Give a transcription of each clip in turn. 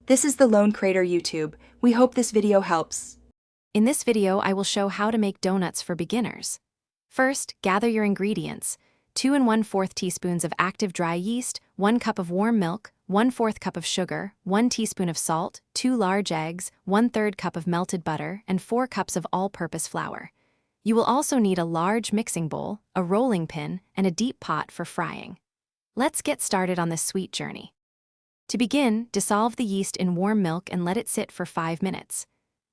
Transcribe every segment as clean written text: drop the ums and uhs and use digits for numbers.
This is the Lone Crater YouTube. We hope this video helps. In this video, I will show how to make donuts for beginners. First, gather your ingredients: 2 1/4 teaspoons of active dry yeast, 1 cup of warm milk, 1/4 cup of sugar, 1 teaspoon of salt, 2 large eggs, 1/3 cup of melted butter, and 4 cups of all-purpose flour. You will also need a large mixing bowl, a rolling pin, and a deep pot for frying. Let's get started on this sweet journey. To begin, dissolve the yeast in warm milk and let it sit for 5 minutes.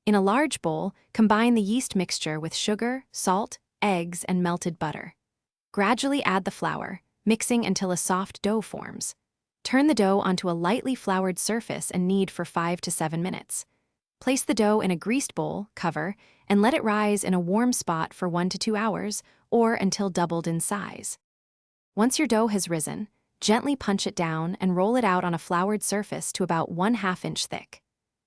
In a large bowl, combine the yeast mixture with sugar, salt, eggs, and melted butter. Gradually add the flour, mixing until a soft dough forms. Turn the dough onto a lightly floured surface and knead for 5 to 7 minutes. Place the dough in a greased bowl, cover, and let it rise in a warm spot for 1 to 2 hours, or until doubled in size. Once your dough has risen, gently punch it down and roll it out on a floured surface to about 1/2 inch thick.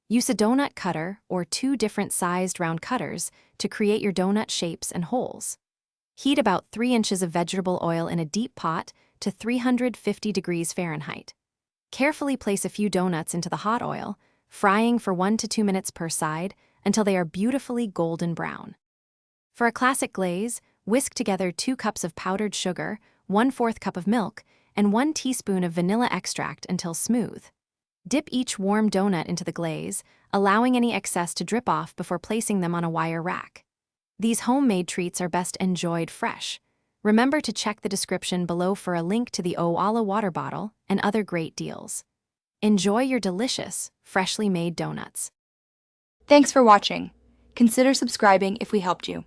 Use a donut cutter or 2 different sized round cutters to create your donut shapes and holes. Heat about 3 inches of vegetable oil in a deep pot to 350 degrees Fahrenheit. Carefully place a few donuts into the hot oil, frying for 1 to 2 minutes per side until they are beautifully golden brown. For a classic glaze, whisk together 2 cups of powdered sugar, 1/4 cup of milk, and 1 teaspoon of vanilla extract until smooth. Dip each warm donut into the glaze, allowing any excess to drip off before placing them on a wire rack. These homemade treats are best enjoyed fresh. Remember to check the description below for a link to the Owala water bottle and other great deals. Enjoy your delicious, freshly made donuts. Thanks for watching. Consider subscribing if we helped you.